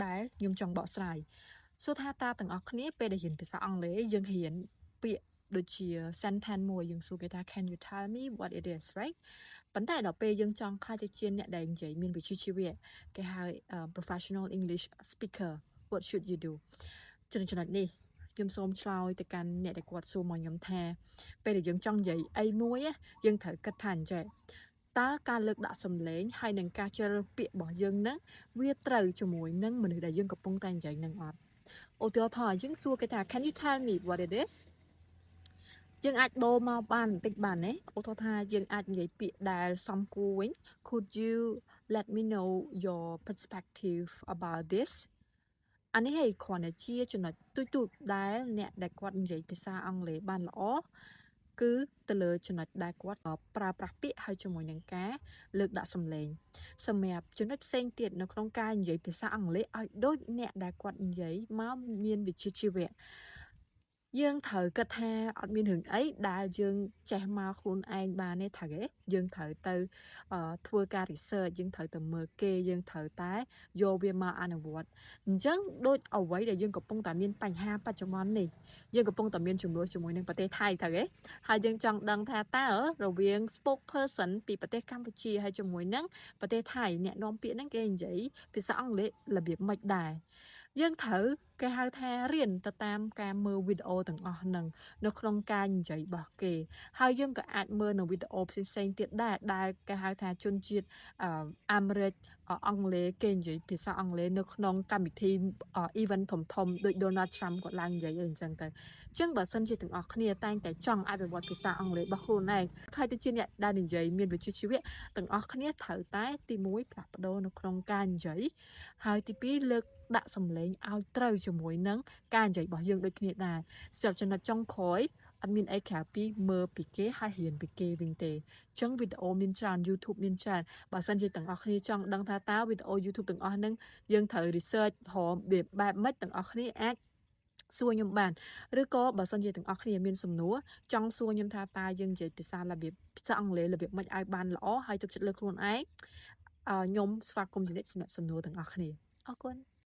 ដែលខ្ញុំចង់បកស្រាយសួរថាតើទាំងអស់គ្នាពេលដែលរៀនភាសាអង់គ្លេសយើងរៀនពាក្យដូចជា sentence មួយយើងសួរគេថា can you tell me what it is right ប៉ុន្តែដល់ពេលយើងចង់ខ្លាចទៅជាអ្នកដែលនិយាយមានវិជ្ជាជីវៈគេហៅ professional English speaker what should you do ចំណុចនេះខ្ញុំសូមឆ្លើយទៅកាន់អ្នកដែលគាត់សួរមកខ្ញុំថាពេលដែលយើងចង់និយាយអីមួយយើងត្រូវគិតថាអញ្ចេះតើការលើកដាក់សំឡេងហើយនឹងការជ្រើសរើសពាក្យរបស់យើងនឹងវាត្រូវជាមួយនឹងមនុស្សដែលយើងកំពុងតែនិយាយនឹងអត់ឧទាហរណ៍ថាយើងសួរគេថា can you tell me what it is យើងអាចដូរមកបានបន្តិចបានណាឧទាហរណ៍ថាយើងអាចនិយាយពាក្យដែលសំគួរវិញ could you let me know your perspective about this អានេះឲ្យគ្រាន់តែជាចំណុចទូចដែលអ្នកដែលគាត់និយាយភាសាអង់គ្លេសបានល្អគឺទៅលើចំណុចដែលគាត់ប្រើប្រាស់ពាក្យហើយជាមួយនឹងការលើកដាក់សំឡេងសម្រាប់ចំណុចផ្សេងទៀតនៅក្នុងការនិយាយភាសាអង់គ្លេសឲ្យដូចអ្នកដែលគាត់និយាយមកមានវិជ្ជាជីវៈយើងត្រូវគិតថាអត់មានរឿងអីដែលយើងចេះមកខ្លួនឯងបានទេថាគេយើងត្រូវទៅធ្វើការ research យើងត្រូវទៅមើលគេយើងត្រូវតែយកវាមកអនុវត្តអញ្ចឹងដូចអ្វីដែលយើងកំពុងតែមានបញ្ហាបច្ចុប្បន្ននេះយើងកំពុងតែមានចំនួនជាមួយនឹងប្រទេសថៃត្រូវទេហើយយើងចង់ដឹងថាតើរវាង spokesperson ពីប្រទេសកម្ពុជាហើយជាមួយនឹងប្រទេសថៃអ្នកនាំពាក្យហ្នឹងគេនិយាយភាសាអង់គ្លេសរបៀបម៉េចដែរយើងត្រូវគេហៅថារៀនទៅតាមការមើលវីដេអូទាំងអស់ហ្នឹងនៅក្នុងការនិយាយរបស់គេហើយយើងក៏អាចមើលនៅវីដេអូផ្សេងៗទៀតដែរដែលគេហៅថាជនជាតិអាមេរិកអង់គ្លេសគេនិយាយភាសាអង់គ្លេសនៅក្នុងកម្មវិធី event ធំដូច Donald Trump គាត់ឡើងនិយាយអីអញ្ចឹងទៅអញ្ចឹងបើសិនជាទាំងអស់គ្នាតែងតែចង់អភិវឌ្ឍភាសាអង់គ្លេសរបស់ខ្លួនឯងខ្លាចទៅជាអ្នកដែលនិយាយមានវិជ្ជាជីវៈទាំងអស់គ្នាត្រូវតែទី1ផ្លាស់ប្ដូរនៅក្នុងការនិយាយហើយទី2លើកដាក់សំឡេងឲ្យត្រូវជាមួយនឹងការនិយាយរបស់យើងដូចគ្នាដែរសម្រាប់ចំណុចចុងក្រោយអត់មានអីក្រៅពីមើលពីគេហើយរៀនពីគេវិញទេអញ្ចឹងវីដេអូមានច្រើន YouTube មានច្រើនបើសិនជាទាំងអស់គ្នាចង់ដឹងថាតើវីដេអូ YouTube ទាំងអស់ហ្នឹងយើងត្រូវ research ព្រមបែបម៉េចទាំងអស់គ្នាអាចសួរខ្ញុំបានឬក៏បើសិនជាទាំងអស់គ្នាមានសំណួរចង់សួរខ្ញុំថាតើយើងនិយាយភាសារបៀបភាសាអង់គ្លេសរបៀបម៉េចឲ្យបានល្អហើយទុកចិត្តលើខ្លួនឯងខ្ញុំស្វាគមន៍ជំរាបសម្រាប់សំណួរទាំងអស់គ្នាអរគុណ